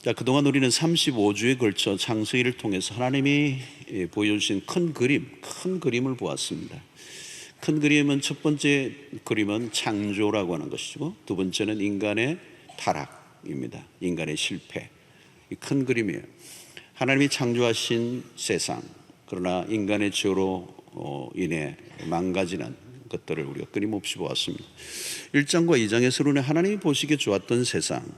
자, 그동안 우리는 35주에 걸쳐 창세기를 통해서 하나님이 보여주신 큰 그림을 보았습니다. 큰 그림은 첫 번째 그림은 창조라고 하는 것이고, 두 번째는 인간의 타락입니다. 인간의 실패. 이 큰 그림이에요. 하나님이 창조하신 세상, 그러나 인간의 죄로 인해 망가지는 것들을 우리가 끊임없이 보았습니다. 1장과 2장에서는 하나님이 보시기에 좋았던 세상,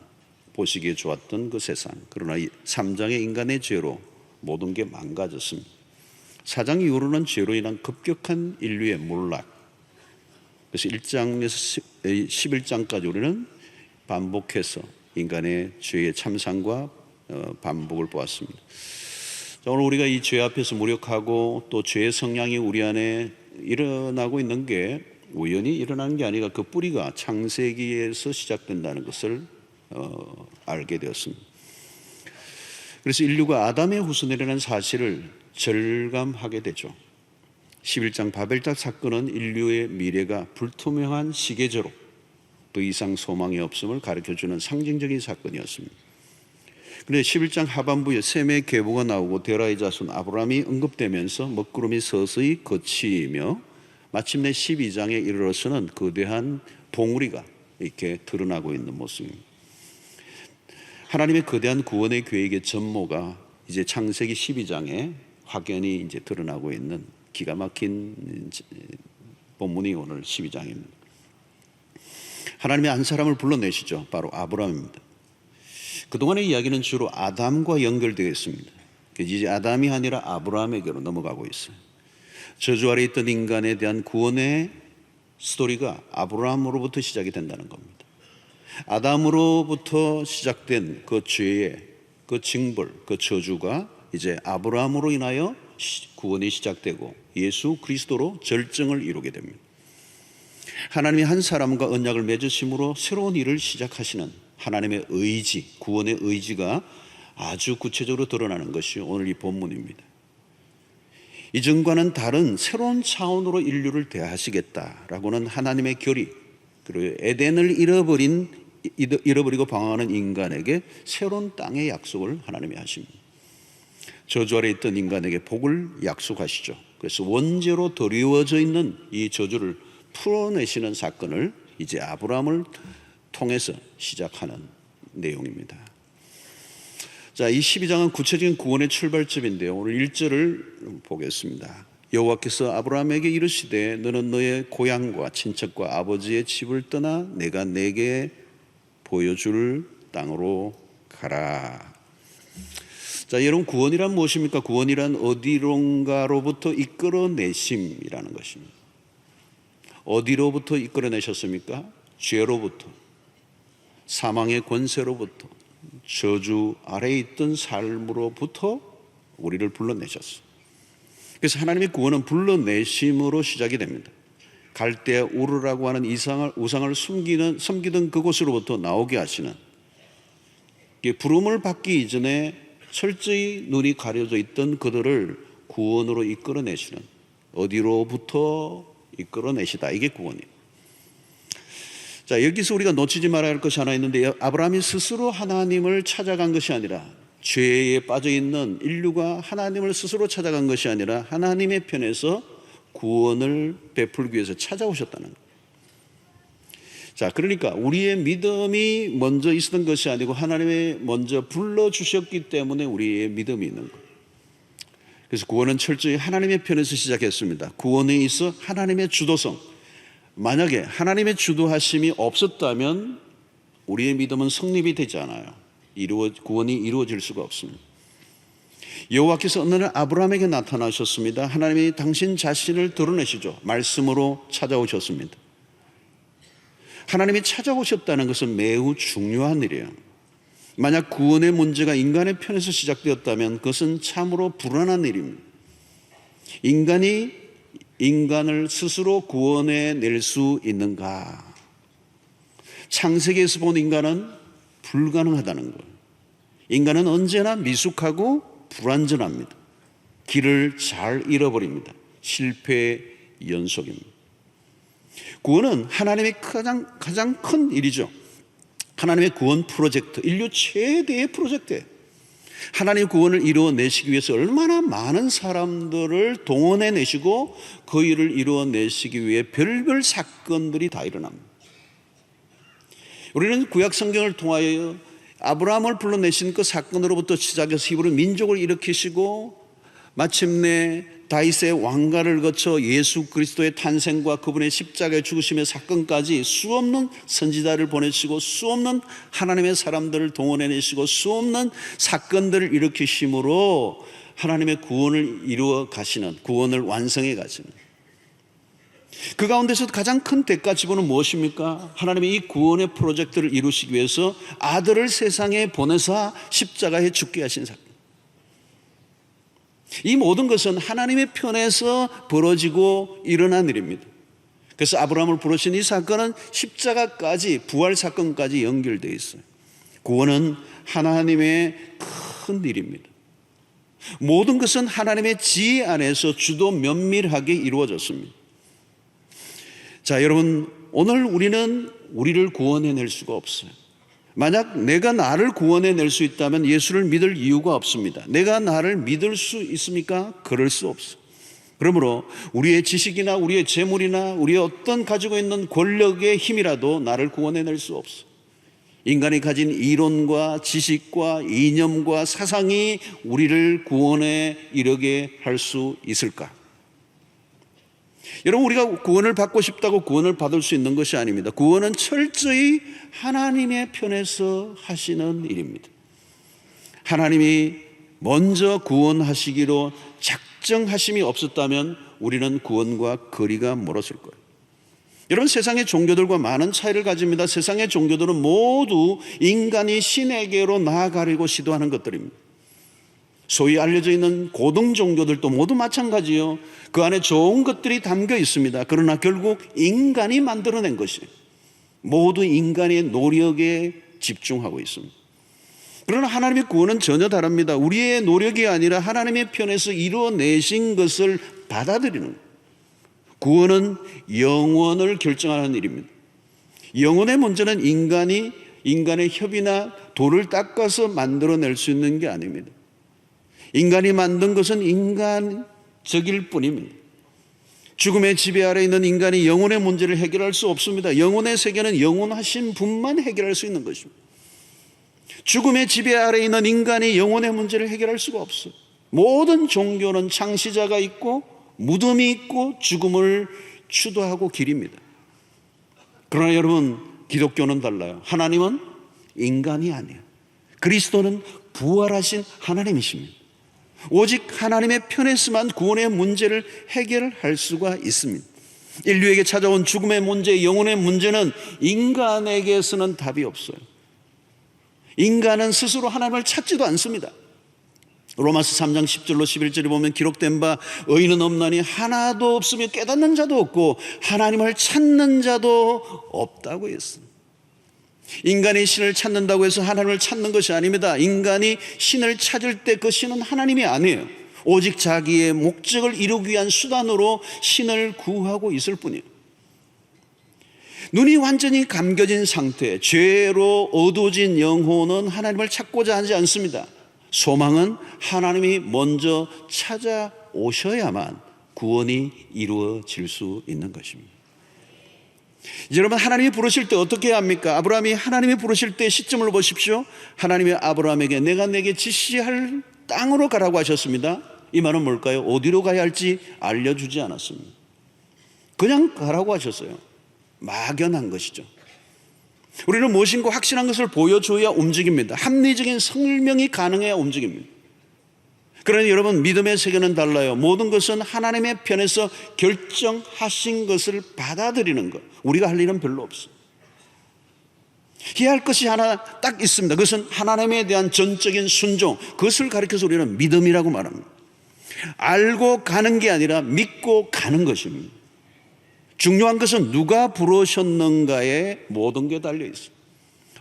보시기에 좋았던 그 세상, 그러나 3장의 인간의 죄로 모든 게 망가졌습니다. 4장 이후로는 죄로 인한 급격한 인류의 몰락, 그래서 1장에서 11장까지 우리는 반복해서 인간의 죄의 참상과 반복을 보았습니다. 자, 오늘 우리가 이 죄 앞에서 무력하고 또 죄의 성향이 우리 안에 일어나고 있는 게 우연히 일어나는 게 아니라 그 뿌리가 창세기에서 시작된다는 것을 알게 되었습니다. 그래서 인류가 아담의 후손이라는 사실을 절감하게 되죠. 11장 바벨탑 사건은 인류의 미래가 불투명한 시계저로 더 이상 소망이 없음을 가르쳐주는 상징적인 사건이었습니다. 그런데 11장 하반부에 셈의 계보가 나오고 데라의 자손 아브라함이 언급되면서 먹구름이 서서히 걷히며 마침내 12장에 이르러서는 거대한 봉우리가 이렇게 드러나고 있는 모습입니다. 하나님의 거대한 구원의 계획의 전모가 이제 창세기 12장에 확연히 이제 드러나고 있는 기가 막힌 본문이 오늘 12장입니다. 하나님이 한 사람을 불러내시죠. 바로 아브라함입니다. 그동안의 이야기는 주로 아담과 연결되어 있습니다. 이제 아담이 아니라 아브라함에게로 넘어가고 있어요. 저주 아래 있던 인간에 대한 구원의 스토리가 아브라함으로부터 시작이 된다는 겁니다. 아담으로부터 시작된 그 죄의 그 징벌, 그 저주가 이제 아브라함으로 인하여 구원이 시작되고 예수 그리스도로 절정을 이루게 됩니다. 하나님이 한 사람과 언약을 맺으심으로 새로운 일을 시작하시는 하나님의 의지, 구원의 의지가 아주 구체적으로 드러나는 것이 오늘 이 본문입니다. 이전과는 다른 새로운 차원으로 인류를 대하시겠다라고는 하나님의 결의, 그리고 에덴을 잃어버리고 방황하는 인간에게 새로운 땅의 약속을 하나님이 하십니다. 저주 아래 있던 인간에게 복을 약속하시죠. 그래서 원죄로 드리워져 있는 이 저주를 풀어내시는 사건을 이제 아브라함을 통해서 시작하는 내용입니다. 자, 이 12장은 구체적인 구원의 출발점인데요. 오늘 1절을 보겠습니다. 여호와께서 아브라함에게 이르시되 너는 너의 고향과 친척과 아버지의 집을 떠나 내가 내게 보여줄 땅으로 가라. 자, 여러분, 구원이란 무엇입니까? 구원이란 어디론가로부터 이끌어내심이라는 것입니다. 어디로부터 이끌어내셨습니까? 죄로부터, 사망의 권세로부터, 저주 아래에 있던 삶으로부터 우리를 불러내셨어요. 그래서 하나님의 구원은 불러내심으로 시작이 됩니다. 갈대아 우르라고 하는 우상을 섬기던 그곳으로부터 나오게 하시는, 부름을 받기 이전에 철저히 눈이 가려져 있던 그들을 구원으로 이끌어내시는, 어디로부터 이끌어내시다, 이게 구원이에요. 자, 여기서 우리가 놓치지 말아야 할 것이 하나 있는데, 아브라함이 스스로 하나님을 찾아간 것이 아니라, 죄에 빠져있는 인류가 하나님을 스스로 찾아간 것이 아니라 하나님의 편에서 구원을 베풀기 위해서 찾아오셨다는 거예요. 자, 그러니까 우리의 믿음이 먼저 있었던 것이 아니고 하나님이 먼저 불러주셨기 때문에 우리의 믿음이 있는 거예요. 그래서 구원은 철저히 하나님의 편에서 시작했습니다. 구원에 있어 하나님의 주도성, 만약에 하나님의 주도하심이 없었다면 우리의 믿음은 성립이 되지 않아요. 구원이 이루어질 수가 없습니다. 여호와께서 어느 날 아브라함에게 나타나셨습니다. 하나님이 당신 자신을 드러내시죠. 말씀으로 찾아오셨습니다. 하나님이 찾아오셨다는 것은 매우 중요한 일이에요. 만약 구원의 문제가 인간의 편에서 시작되었다면 그것은 참으로 불안한 일입니다. 인간이 인간을 스스로 구원해낼 수 있는가? 창세기에서 본 인간은 불가능하다는 거예요. 인간은 언제나 미숙하고 불완전합니다. 길을 잘 잃어버립니다. 실패의 연속입니다. 구원은 하나님의 가장 큰 일이죠. 하나님의 구원 프로젝트, 인류 최대의 프로젝트예요. 하나님의 구원을 이루어내시기 위해서 얼마나 많은 사람들을 동원해내시고 그 일을 이루어내시기 위해 별별 사건들이 다 일어납니다. 우리는 구약 성경을 통하여 아브라함을 불러내신 그 사건으로부터 시작해서 히브리 민족을 일으키시고 마침내 다윗의 왕가를 거쳐 예수 그리스도의 탄생과 그분의 십자가의 죽으심의 사건까지 수없는 선지자를 보내시고 수없는 하나님의 사람들을 동원해내시고 수없는 사건들을 일으키심으로 하나님의 구원을 이루어 가시는, 구원을 완성해 가시는, 그 가운데서 가장 큰 대가 지분은 무엇입니까? 하나님의 이 구원의 프로젝트를 이루시기 위해서 아들을 세상에 보내사 십자가에 죽게 하신 사건. 이 모든 것은 하나님의 편에서 벌어지고 일어난 일입니다. 그래서 아브라함을 부르신 이 사건은 십자가까지, 부활 사건까지 연결되어 있어요. 구원은 하나님의 큰 일입니다. 모든 것은 하나님의 지혜 안에서 주도 면밀하게 이루어졌습니다. 자, 여러분, 오늘 우리는 우리를 구원해낼 수가 없어요. 만약 내가 나를 구원해낼 수 있다면 예수를 믿을 이유가 없습니다. 내가 나를 믿을 수 있습니까? 그럴 수 없어요. 그러므로 우리의 지식이나 우리의 재물이나 우리의 어떤 가지고 있는 권력의 힘이라도 나를 구원해낼 수 없어요. 인간이 가진 이론과 지식과 이념과 사상이 우리를 구원에 이르게 할 수 있을까? 여러분, 우리가 구원을 받고 싶다고 구원을 받을 수 있는 것이 아닙니다. 구원은 철저히 하나님의 편에서 하시는 일입니다. 하나님이 먼저 구원하시기로 작정하심이 없었다면 우리는 구원과 거리가 멀었을 거예요. 여러분, 세상의 종교들과 많은 차이를 가집니다. 세상의 종교들은 모두 인간이 신에게로 나아가려고 시도하는 것들입니다. 소위 알려져 있는 고등 종교들도 모두 마찬가지요. 그 안에 좋은 것들이 담겨 있습니다. 그러나 결국 인간이 만들어낸 것이에요. 모두 인간의 노력에 집중하고 있습니다. 그러나 하나님의 구원은 전혀 다릅니다. 우리의 노력이 아니라 하나님의 편에서 이루어내신 것을 받아들이는 거예요. 구원은 영원을 결정하는 일입니다. 영원의 문제는 인간의 협이나 돌을 닦아서 만들어낼 수 있는 게 아닙니다. 인간이 만든 것은 인간적일 뿐입니다. 죽음의 지배 아래 있는 인간이 영혼의 문제를 해결할 수 없습니다. 영혼의 세계는 영원하신 분만 해결할 수 있는 것입니다. 죽음의 지배 아래 있는 인간이 영혼의 문제를 해결할 수가 없어요. 모든 종교는 창시자가 있고 무덤이 있고 죽음을 추도하고 기립니다. 그러나 여러분, 기독교는 달라요. 하나님은 인간이 아니에요. 그리스도는 부활하신 하나님이십니다. 오직 하나님의 편에서만 구원의 문제를 해결할 수가 있습니다. 인류에게 찾아온 죽음의 문제, 영혼의 문제는 인간에게서는 답이 없어요. 인간은 스스로 하나님을 찾지도 않습니다. 로마서 3장 10절로 11절에 보면 기록된 바 의인은 없나니 하나도 없으며 깨닫는 자도 없고 하나님을 찾는 자도 없다고 했습니다. 인간이 신을 찾는다고 해서 하나님을 찾는 것이 아닙니다. 인간이 신을 찾을 때 그 신은 하나님이 아니에요. 오직 자기의 목적을 이루기 위한 수단으로 신을 구하고 있을 뿐이에요. 눈이 완전히 감겨진 상태, 죄로 어두워진 영혼은 하나님을 찾고자 하지 않습니다. 소망은 하나님이 먼저 찾아오셔야만 구원이 이루어질 수 있는 것입니다. 여러분, 하나님이 부르실 때 어떻게 해야 합니까? 아브라함이 하나님이 부르실 때 시점을 보십시오. 하나님이 아브라함에게 내가 내게 지시할 땅으로 가라고 하셨습니다. 이 말은 뭘까요? 어디로 가야 할지 알려주지 않았습니다. 그냥 가라고 하셨어요. 막연한 것이죠. 우리는 무엇인가 확신한 것을 보여줘야 움직입니다. 합리적인 설명이 가능해야 움직입니다. 그러나 여러분, 믿음의 세계는 달라요. 모든 것은 하나님의 편에서 결정하신 것을 받아들이는 것. 우리가 할 일은 별로 없어요. 해야 할 것이 하나 딱 있습니다. 그것은 하나님에 대한 전적인 순종. 그것을 가리켜서 우리는 믿음이라고 말합니다. 알고 가는 게 아니라 믿고 가는 것입니다. 중요한 것은 누가 부르셨는가에 모든 게 달려 있어요.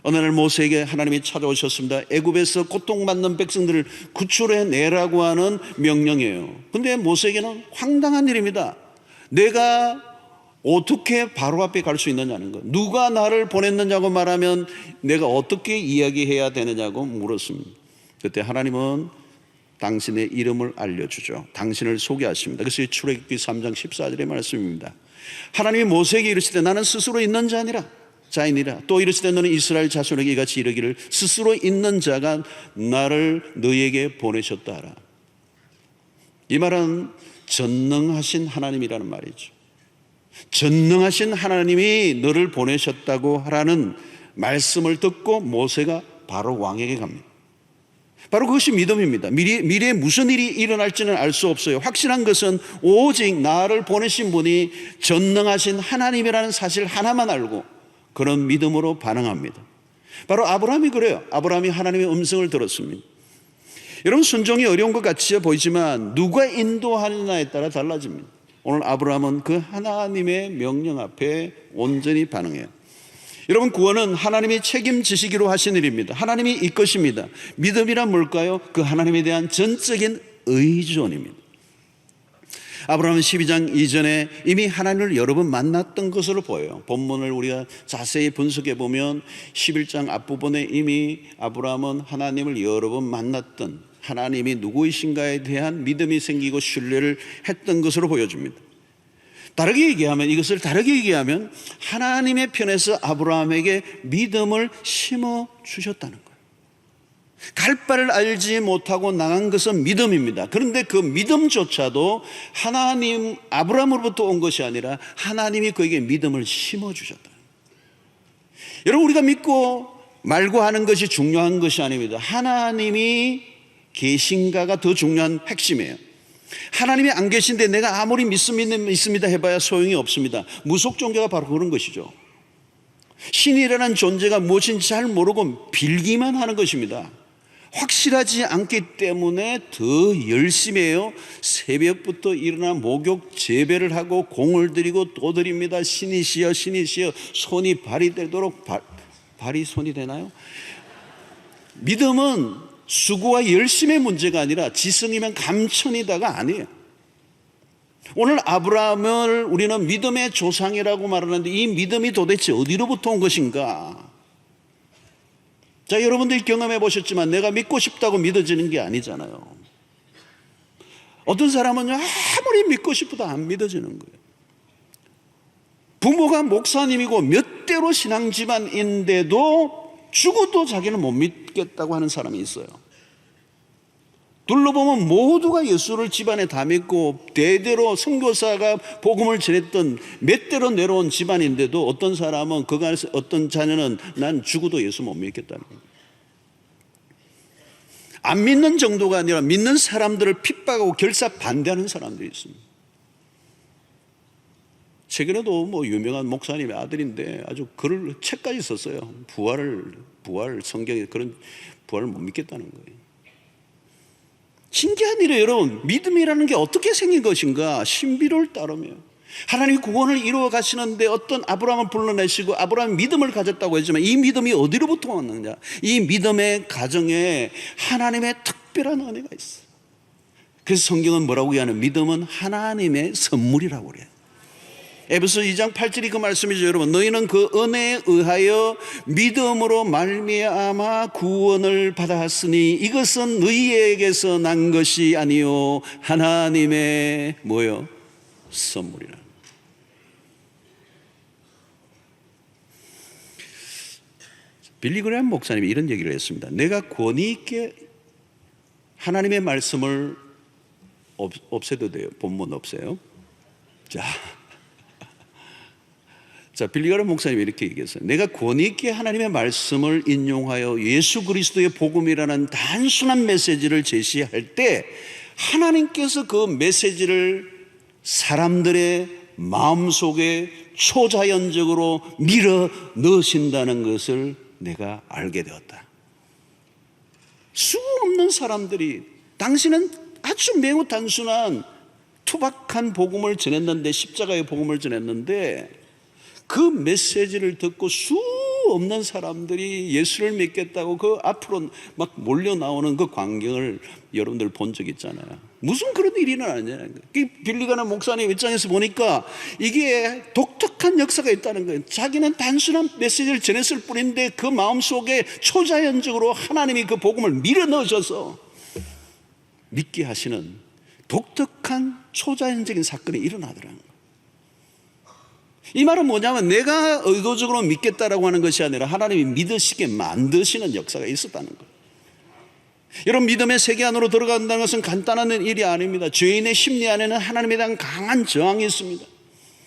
어느 날 모세에게 하나님이 찾아오셨습니다. 애굽에서 고통받는 백성들을 구출해내라고 하는 명령이에요. 그런데 모세에게는 황당한 일입니다. 내가 어떻게 바로 앞에 갈 수 있느냐는 것. 누가 나를 보냈느냐고 말하면 내가 어떻게 이야기해야 되느냐고 물었습니다. 그때 하나님은 당신의 이름을 알려주죠. 당신을 소개하십니다. 그것이 출애굽기 3장 14절의 말씀입니다. 하나님이 모세에게 이르시되 나는 스스로 있는 자이니라. 또 이르시되 너는 이스라엘 자손에게 이같이 이르기를 스스로 있는 자가 나를 너희에게 보내셨다 하라. 이 말은 전능하신 하나님이라는 말이죠. 전능하신 하나님이 너를 보내셨다고 하라는 말씀을 듣고 모세가 바로 왕에게 갑니다. 바로 그것이 믿음입니다. 미래에 무슨 일이 일어날지는 알 수 없어요. 확실한 것은 오직 나를 보내신 분이 전능하신 하나님이라는 사실 하나만 알고 그런 믿음으로 반응합니다. 바로 아브라함이 그래요. 아브라함이 하나님의 음성을 들었습니다. 여러분, 순종이 어려운 것 같이 보이지만 누가 인도하느냐에 따라 달라집니다. 오늘 아브라함은 그 하나님의 명령 앞에 온전히 반응해요. 여러분, 구원은 하나님이 책임지시기로 하신 일입니다. 하나님이 이끄십니다. 믿음이란 뭘까요? 그 하나님에 대한 전적인 의존입니다. 아브라함은 12장 이전에 이미 하나님을 여러 번 만났던 것으로 보여요. 본문을 우리가 자세히 분석해 보면 11장 앞부분에 이미 아브라함은 하나님을 여러 번 만났던, 하나님이 누구이신가에 대한 믿음이 생기고 신뢰를 했던 것으로 보여줍니다. 이것을 다르게 얘기하면 하나님의 편에서 아브라함에게 믿음을 심어 주셨다는 거예요. 갈 바를 알지 못하고 나간 것은 믿음입니다. 그런데 그 믿음조차도 하나님, 아브라함으로부터 온 것이 아니라 하나님이 그에게 믿음을 심어 주셨다. 여러분, 우리가 믿고 말고 하는 것이 중요한 것이 아닙니다. 하나님이 계신가가 더 중요한 핵심이에요. 하나님이 안 계신데 내가 아무리 믿습니다 해봐야 소용이 없습니다. 무속 종교가 바로 그런 것이죠. 신이라는 존재가 무엇인지 잘 모르고 빌기만 하는 것입니다. 확실하지 않기 때문에 더 열심히 해요. 새벽부터 일어나 목욕 재배를 하고 공을 들이고 또 드립니다. 신이시여 신이시여. 손이 발이 되도록 발이 손이 되나요? 믿음은 수고와 열심의 문제가 아니라 지성이면 감천이다가 아니에요. 오늘 아브라함을 우리는 믿음의 조상이라고 말하는데 이 믿음이 도대체 어디로부터 온 것인가? 자, 여러분들이 경험해 보셨지만 내가 믿고 싶다고 믿어지는 게 아니잖아요. 어떤 사람은 아무리 믿고 싶어도 안 믿어지는 거예요. 부모가 목사님이고 몇 대로 신앙 집안인데도 죽어도 자기는 못 믿겠다고 하는 사람이 있어요. 둘러보면 모두가 예수를 집안에 다 믿고 대대로 선교사가 복음을 전했던 몇 대로 내려온 집안인데도 어떤 사람은 그 안에서 어떤 자녀는 난 죽어도 예수 못 믿겠다는 거예요. 안 믿는 정도가 아니라 믿는 사람들을 핍박하고 결사 반대하는 사람들이 있습니다. 최근에도 유명한 목사님의 아들인데 아주 글을 책까지 썼어요. 부활 성경에 그런 부활을 못 믿겠다는 거예요. 신기한 일이에요, 여러분. 믿음이라는 게 어떻게 생긴 것인가? 신비를 따르며 하나님이 구원을 이루어 가시는데 어떤 아브라함을 불러내시고 아브라함이 믿음을 가졌다고 했지만 이 믿음이 어디로부터 왔느냐? 이 믿음의 가정에 하나님의 특별한 은혜가 있어요. 그래서 성경은 뭐라고 얘기하는? 믿음은 하나님의 선물이라고 그래요. 에베소 2장 8절이 그 말씀이죠. 여러분, 너희는 그 은혜에 의하여 믿음으로 말미암아 구원을 받았으니 이것은 너희에게서 난 것이 아니요 하나님의 뭐요? 선물이라. 빌리 그레이엄 목사님이 이런 얘기를 했습니다. 내가 권위 있게 하나님의 말씀을 없애도 돼요. 본문 없애요. 자, 빌리 그레이엄 목사님이 이렇게 얘기했어요. 내가 권위 있게 하나님의 말씀을 인용하여 예수 그리스도의 복음이라는 단순한 메시지를 제시할 때 하나님께서 그 메시지를 사람들의 마음속에 초자연적으로 밀어 넣으신다는 것을 내가 알게 되었다. 수 없는 사람들이 당신은 아주 매우 단순한 투박한 복음을 전했는데, 십자가의 복음을 전했는데 그 메시지를 듣고 수 없는 사람들이 예수를 믿겠다고 그 앞으로 막 몰려 나오는 그 광경을 여러분들 본 적 있잖아요. 무슨 그런 일이 일어나느냐. 빌리가나 목사님 입장에서 보니까 이게 독특한 역사가 있다는 거예요. 자기는 단순한 메시지를 전했을 뿐인데 그 마음속에 초자연적으로 하나님이 그 복음을 밀어넣으셔서 믿게 하시는 독특한 초자연적인 사건이 일어나더라는 거예요. 이 말은 뭐냐면 내가 의도적으로 믿겠다라고 하는 것이 아니라 하나님이 믿으시게 만드시는 역사가 있었다는 거예요. 여러분, 믿음의 세계 안으로 들어간다는 것은 간단한 일이 아닙니다. 죄인의 심리 안에는 하나님에 대한 강한 저항이 있습니다.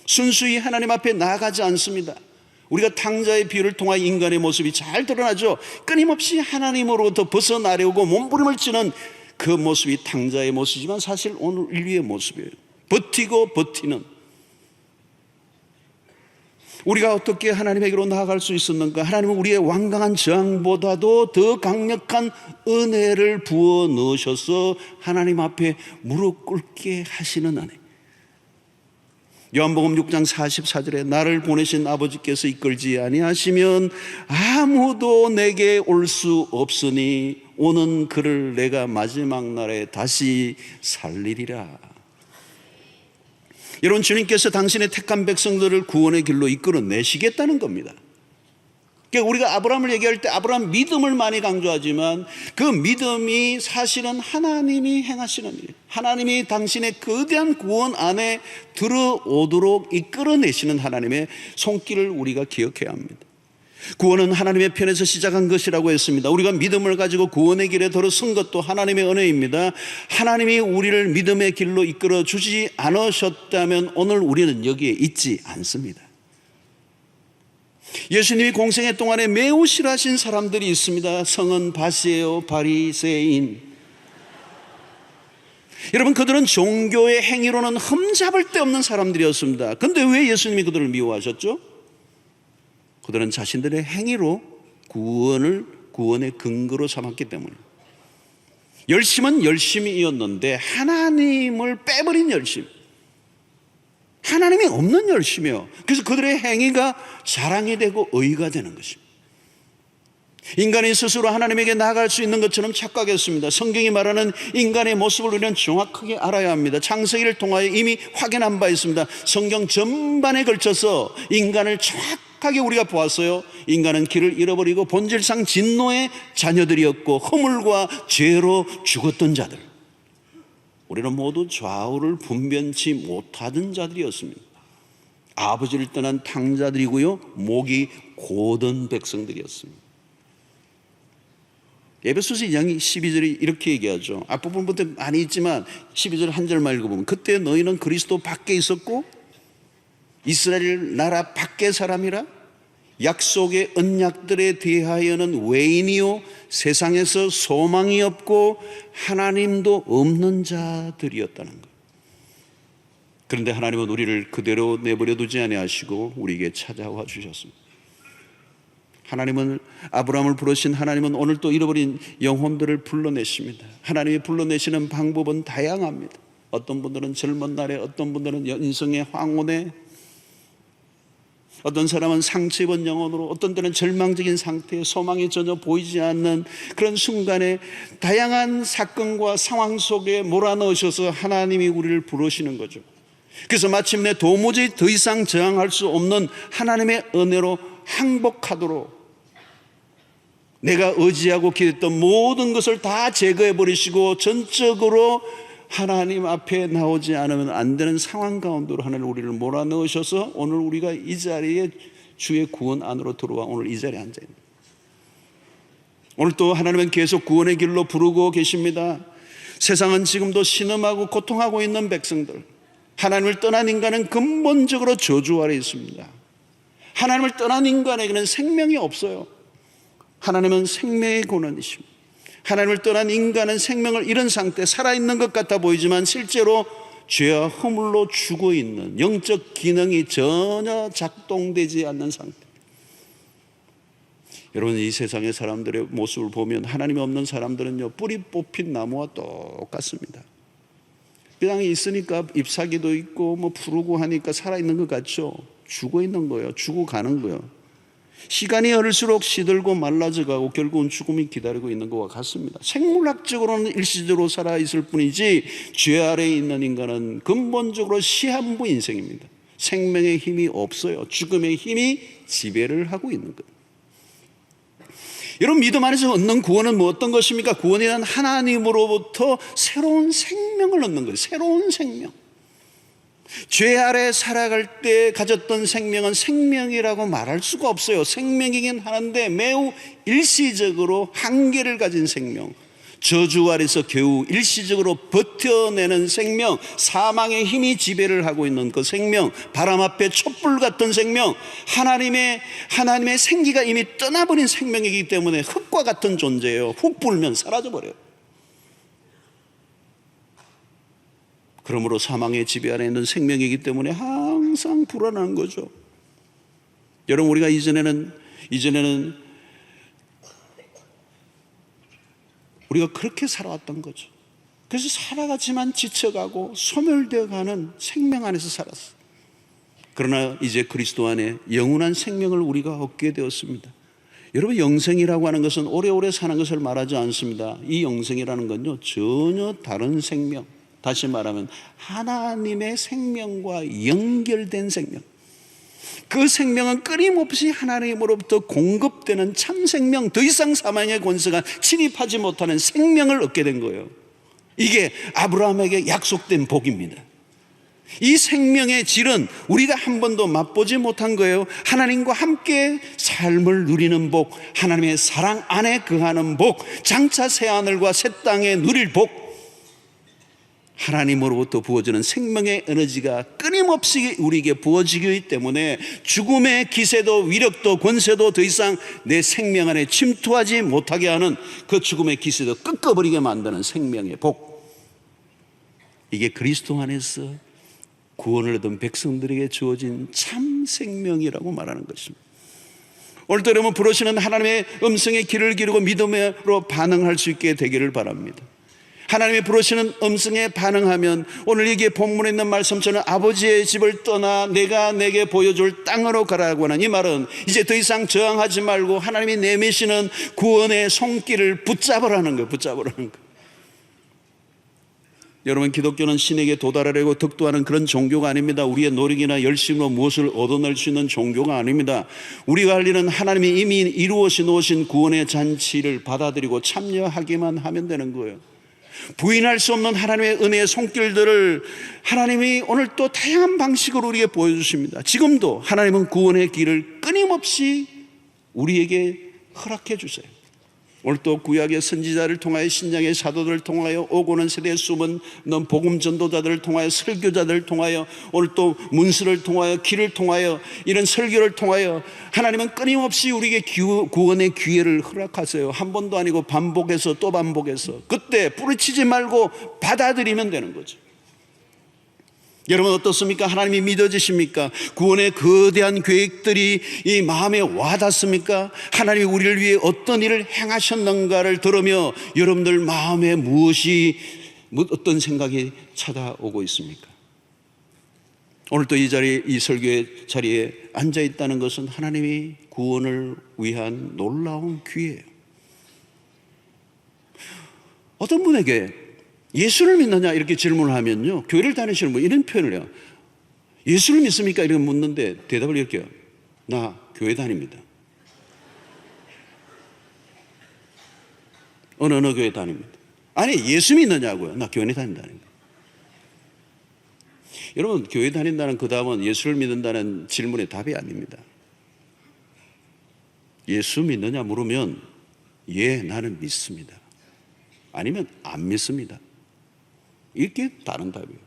순수히 하나님 앞에 나아가지 않습니다. 우리가 탕자의 비유를 통하 인간의 모습이 잘 드러나죠. 끊임없이 하나님으로부터 벗어나려고 몸부림을 치는 그 모습이 탕자의 모습이지만 사실 오늘 인류의 모습이에요. 버티고 버티는. 우리가 어떻게 하나님에게로 나아갈 수 있었는가? 하나님은 우리의 완강한 저항보다도 더 강력한 은혜를 부어 넣으셔서 하나님 앞에 무릎 꿇게 하시는 은혜. 요한복음 6장 44절에 나를 보내신 아버지께서 이끌지 아니하시면 아무도 내게 올 수 없으니 오는 그를 내가 마지막 날에 다시 살리리라. 여러분, 주님께서 당신의 택한 백성들을 구원의 길로 이끌어내시겠다는 겁니다. 그러니까 우리가 아브라함을 얘기할 때 아브라함 믿음을 많이 강조하지만 그 믿음이 사실은 하나님이 행하시는 일, 하나님이 당신의 거대한 구원 안에 들어오도록 이끌어내시는 하나님의 손길을 우리가 기억해야 합니다. 구원은 하나님의 편에서 시작한 것이라고 했습니다. 우리가 믿음을 가지고 구원의 길에 들어선 것도 하나님의 은혜입니다. 하나님이 우리를 믿음의 길로 이끌어 주지 않으셨다면 오늘 우리는 여기에 있지 않습니다. 예수님이 공생애 동안에 매우 싫어하신 사람들이 있습니다. 성은 밭이에요. 바리새인. 여러분, 그들은 종교의 행위로는 흠잡을 데 없는 사람들이었습니다. 그런데 왜 예수님이 그들을 미워하셨죠? 그들은 자신들의 행위로 구원의 근거로 삼았기 때문에. 열심은 열심이었는데 하나님을 빼버린 열심, 하나님이 없는 열심이요. 그래서 그들의 행위가 자랑이 되고 의의가 되는 것입니다. 인간이 스스로 하나님에게 나아갈 수 있는 것처럼 착각했습니다. 성경이 말하는 인간의 모습을 우리는 정확하게 알아야 합니다. 창세기를 통하여 이미 확인한 바 있습니다. 성경 전반에 걸쳐서 인간을 정확하게 우리가 보았어요. 인간은 길을 잃어버리고 본질상 진노의 자녀들이었고 허물과 죄로 죽었던 자들. 우리는 모두 좌우를 분변치 못하던 자들이었습니다. 아버지를 떠난 탕자들이고요, 목이 고든 백성들이었습니다. 에베소서 2장 12절이 이렇게 얘기하죠. 앞부분부터 많이 있지만 12절 한 절만 읽어보면 그때 너희는 그리스도 밖에 있었고 이스라엘 나라 밖의 사람이라 약속의 언약들에 대하여는 외인이요 세상에서 소망이 없고 하나님도 없는 자들이었다는 것. 그런데 하나님은 우리를 그대로 내버려 두지 아니하시고 우리에게 찾아와 주셨습니다. 하나님은 아브라함을 부르신 하나님은 오늘 또 잃어버린 영혼들을 불러내십니다. 하나님이 불러내시는 방법은 다양합니다. 어떤 분들은 젊은 날에, 어떤 분들은 인생의 황혼에, 어떤 사람은 상처 입은 영혼으로, 어떤 때는 절망적인 상태에 소망이 전혀 보이지 않는 그런 순간에 다양한 사건과 상황 속에 몰아넣으셔서 하나님이 우리를 부르시는 거죠. 그래서 마침내 도무지 더 이상 저항할 수 없는 하나님의 은혜로 항복하도록 내가 의지하고 기댔던 모든 것을 다 제거해 버리시고 전적으로 하나님 앞에 나오지 않으면 안 되는 상황 가운데로 하나님 우리를 몰아넣으셔서 오늘 우리가 이 자리에 주의 구원 안으로 들어와 오늘 이 자리에 앉아있습니다. 오늘 또 하나님은 계속 구원의 길로 부르고 계십니다. 세상은 지금도 신음하고 고통하고 있는 백성들, 하나님을 떠난 인간은 근본적으로 저주 아래 있습니다. 하나님을 떠난 인간에게는 생명이 없어요. 하나님은 생명의 근원이십니다. 하나님을 떠난 인간은 생명을 잃은 상태, 살아있는 것 같아 보이지만 실제로 죄와 허물로 죽어있는, 영적 기능이 전혀 작동되지 않는 상태. 여러분, 이 세상의 사람들의 모습을 보면 하나님이 없는 사람들은요, 뿌리 뽑힌 나무와 똑같습니다. 그냥 있으니까 잎사귀도 있고 뭐 푸르고 하니까 살아있는 것 같죠. 죽어있는 거예요. 죽어가는 거예요. 시간이 흐를수록 시들고 말라져가고 결국은 죽음이 기다리고 있는 것과 같습니다. 생물학적으로는 일시적으로 살아있을 뿐이지 죄 아래에 있는 인간은 근본적으로 시한부 인생입니다. 생명의 힘이 없어요. 죽음의 힘이 지배를 하고 있는 것. 여러분, 믿음 안에서 얻는 구원은 뭐 어떤 것입니까? 구원이란 하나님으로부터 새로운 생명을 얻는 거예요. 새로운 생명. 죄 아래 살아갈 때 가졌던 생명은 생명이라고 말할 수가 없어요. 생명이긴 하는데 매우 일시적으로 한계를 가진 생명, 저주 아래서 겨우 일시적으로 버텨내는 생명, 사망의 힘이 지배를 하고 있는 그 생명, 바람 앞에 촛불 같은 생명, 하나님의 생기가 이미 떠나버린 생명이기 때문에 흙과 같은 존재예요. 훅 불면 사라져버려요. 그러므로 사망의 지배 아래 있는 생명이기 때문에 항상 불안한 거죠. 여러분, 우리가 이전에는 우리가 그렇게 살아왔던 거죠. 그래서 살아가지만 지쳐가고 소멸되어가는 생명 안에서 살았어요. 그러나 이제 그리스도 안에 영원한 생명을 우리가 얻게 되었습니다. 여러분, 영생이라고 하는 것은 오래오래 사는 것을 말하지 않습니다. 이 영생이라는 건요, 전혀 다른 생명, 다시 말하면 하나님의 생명과 연결된 생명, 그 생명은 끊임없이 하나님으로부터 공급되는 참 생명, 더 이상 사망의 권세가 침입하지 못하는 생명을 얻게 된 거예요. 이게 아브라함에게 약속된 복입니다. 이 생명의 질은 우리가 한 번도 맛보지 못한 거예요. 하나님과 함께 삶을 누리는 복, 하나님의 사랑 안에 거하는 복, 장차 새하늘과 새 땅에 누릴 복, 하나님으로부터 부어지는 생명의 에너지가 끊임없이 우리에게 부어지기 때문에 죽음의 기세도 위력도 권세도 더 이상 내 생명 안에 침투하지 못하게 하는 그 죽음의 기세도 꺾어버리게 만드는 생명의 복, 이게 그리스도 안에서 구원을 얻은 백성들에게 주어진 참 생명이라고 말하는 것입니다. 오늘도 여러분, 부르시는 하나님의 음성의 귀를 기르고 믿음으로 반응할 수 있게 되기를 바랍니다. 하나님이 부르시는 음성에 반응하면 오늘 여기에 본문에 있는 말씀처럼 아버지의 집을 떠나 내가 내게 보여줄 땅으로 가라고 하는 이 말은 이제 더 이상 저항하지 말고 하나님이 내미시는 구원의 손길을 붙잡으라는 거예요. 붙잡으라는 거예요. 여러분, 기독교는 신에게 도달하려고 덕도하는 그런 종교가 아닙니다. 우리의 노력이나 열심으로 무엇을 얻어낼 수 있는 종교가 아닙니다. 우리가 할 일은 하나님이 이미 이루어 놓으신 구원의 잔치를 받아들이고 참여하기만 하면 되는 거예요. 부인할 수 없는 하나님의 은혜의 손길들을 하나님이 오늘 또 다양한 방식으로 우리에게 보여주십니다. 지금도 하나님은 구원의 길을 끊임없이 우리에게 허락해 주세요. 오늘 또 구약의 선지자를 통하여 신약의 사도들을 통하여 오고는 세대의 수많은 복음 전도자들을 통하여 설교자들을 통하여 오늘 또 문서를 통하여 길을 통하여 이런 설교를 통하여 하나님은 끊임없이 우리에게 구원의 기회를 허락하세요. 한 번도 아니고 반복해서 또 반복해서, 그때 부르치지 말고 받아들이면 되는 거죠. 여러분, 어떻습니까? 하나님이 믿어지십니까? 구원의 거대한 계획들이 이 마음에 와닿습니까? 하나님이 우리를 위해 어떤 일을 행하셨는가를 들으며 여러분들 마음에 어떤 생각이 찾아오고 있습니까? 오늘 또 이 자리에, 이 설교의 자리에 앉아 있다는 것은 하나님이 구원을 위한 놀라운 기회예요. 어떤 분에게 예수를 믿느냐 이렇게 질문을 하면요, 교회를 다니시는 분 이런 표현을 해요. 예수를 믿습니까? 이렇게 묻는데 대답을 이렇게 해요. 나 교회 다닙니다. 어느 교회 다닙니다. 아니, 예수 믿느냐고요? 나 교회 다닌다는 거예요. 여러분, 교회 다닌다는 그 답은 예수를 믿는다는 질문의 답이 아닙니다. 예수 믿느냐 물으면 예, 나는 믿습니다. 아니면 안 믿습니다. 이렇게 다른 답이에요.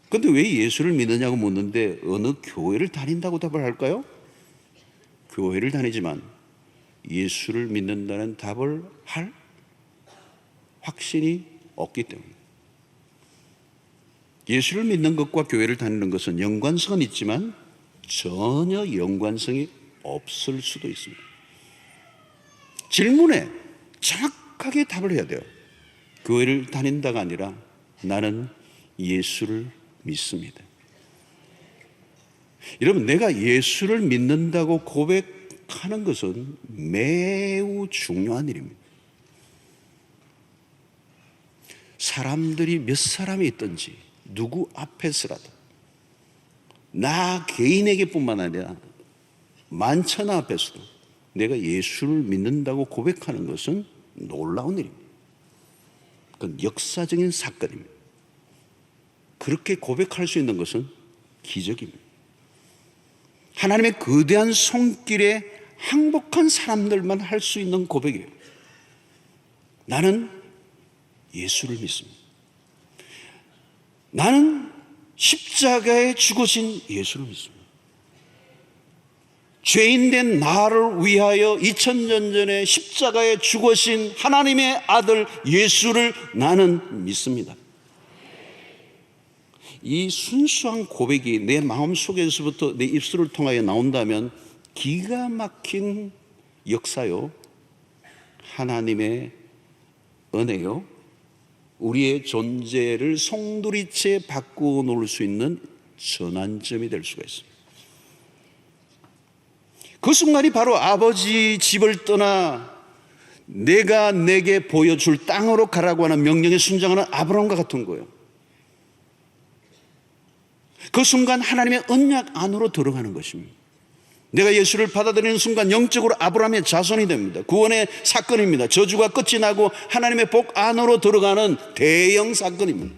그런데 왜 예수를 믿느냐고 묻는데 어느 교회를 다닌다고 답을 할까요? 교회를 다니지만 예수를 믿는다는 답을 할 확신이 없기 때문에. 예수를 믿는 것과 교회를 다니는 것은 연관성은 있지만 전혀 연관성이 없을 수도 있습니다. 질문에 정확하게 답을 해야 돼요. 교회를 다닌다가 아니라 나는 예수를 믿습니다. 여러분, 내가 예수를 믿는다고 고백하는 것은 매우 중요한 일입니다. 사람들이 몇 사람이 있든지 누구 앞에서라도 나 개인에게뿐만 아니라 만천하 앞에서도 내가 예수를 믿는다고 고백하는 것은 놀라운 일입니다. 그건 역사적인 사건입니다. 그렇게 고백할 수 있는 것은 기적입니다. 하나님의 거대한 손길에 항복한 사람들만 할 수 있는 고백이에요. 나는 예수를 믿습니다. 나는 십자가에 죽으신 예수를 믿습니다. 죄인된 나를 위하여 2000년 전에 십자가에 죽으신 하나님의 아들 예수를 나는 믿습니다. 이 순수한 고백이 내 마음속에서부터 내 입술을 통하여 나온다면 기가 막힌 역사요, 하나님의 은혜요, 우리의 존재를 송두리째 바꾸어 놓을 수 있는 전환점이 될 수가 있습니다. 그 순간이 바로 아버지 집을 떠나 내가 내게 보여줄 땅으로 가라고 하는 명령에 순종하는 아브라함과 같은 거예요. 그 순간 하나님의 언약 안으로 들어가는 것입니다. 내가 예수를 받아들이는 순간 영적으로 아브라함의 자손이 됩니다. 구원의 사건입니다. 저주가 끝이 나고 하나님의 복 안으로 들어가는 대형 사건입니다.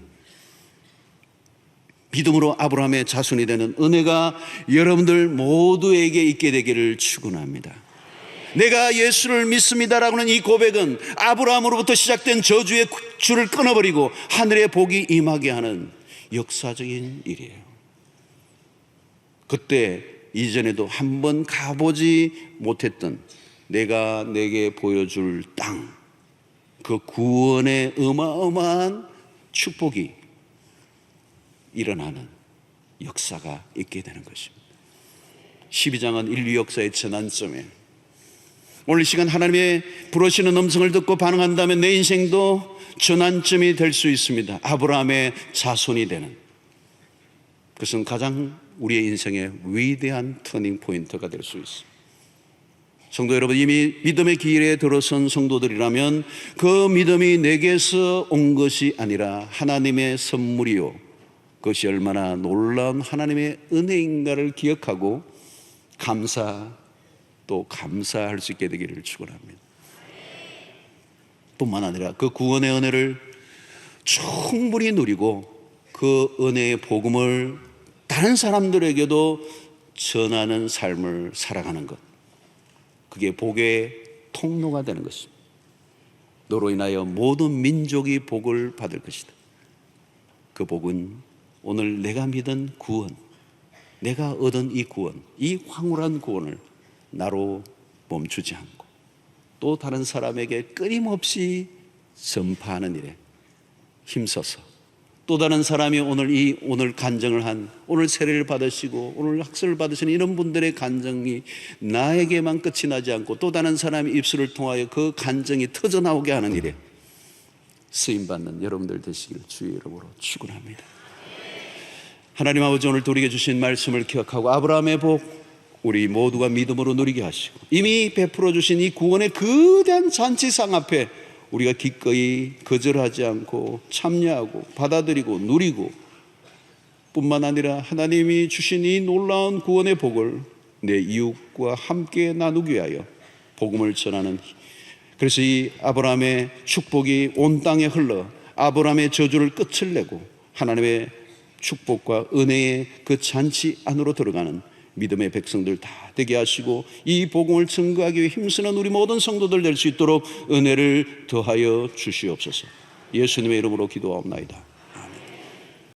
믿음으로 아브라함의 자손이 되는 은혜가 여러분들 모두에게 있게 되기를 축원합니다. 내가 예수를 믿습니다라고 하는 이 고백은 아브라함으로부터 시작된 저주의 줄을 끊어버리고 하늘의 복이 임하게 하는 역사적인 일이에요. 그때 이전에도 한번 가보지 못했던 내가 내게 보여줄 땅, 그 구원의 어마어마한 축복이 일어나는 역사가 있게 되는 것입니다. 12장은 인류 역사의 전환점에 오늘 이 시간 하나님의 부르시는 음성을 듣고 반응한다면 내 인생도 전환점이 될 수 있습니다. 아브라함의 자손이 되는, 그것은 가장 우리의 인생의 위대한 터닝 포인트가 될 수 있습니다. 성도 여러분, 이미 믿음의 길에 들어선 성도들이라면 그 믿음이 내게서 온 것이 아니라 하나님의 선물이요, 그것이 얼마나 놀라운 하나님의 은혜인가를 기억하고 또 감사할 수 있게 되기를 축원합니다. 뿐만 아니라 그 구원의 은혜를 충분히 누리고 그 은혜의 복음을 다른 사람들에게도 전하는 삶을 살아가는 것, 그게 복의 통로가 되는 것입니다. 너로 인하여 모든 민족이 복을 받을 것이다. 그 복은 오늘 내가 믿은 구원, 내가 얻은 이 구원, 이 황홀한 구원을 나로 멈추지 않고 또 다른 사람에게 끊임없이 전파하는 일에 힘써서 또 다른 사람이 오늘 간증을 한, 오늘 세례를 받으시고 오늘 학설을 받으시는 이런 분들의 간증이 나에게만 끝이 나지 않고 또 다른 사람의 입술을 통하여 그 간증이 터져나오게 하는 일에 쓰임받는 여러분들 되시기를 주의 이름으로 축원합니다. 하나님 아버지, 오늘 우리에게 주신 말씀을 기억하고 아브라함의 복 우리 모두가 믿음으로 누리게 하시고 이미 베풀어 주신 이 구원의 거대한 잔치상 앞에 우리가 기꺼이 거절하지 않고 참여하고 받아들이고 누리고, 뿐만 아니라 하나님이 주신 이 놀라운 구원의 복을 내 이웃과 함께 나누기 위하여 복음을 전하는, 그래서 이 아브라함의 축복이 온 땅에 흘러 아브라함의 저주를 끝을 내고 하나님의 축복과 은혜의 그 잔치 안으로 들어가는 믿음의 백성들 다 되게 하시고 이 복음을 증거하기 위해 힘쓰는 우리 모든 성도들 될 수 있도록 은혜를 더하여 주시옵소서. 예수님의 이름으로 기도하옵나이다.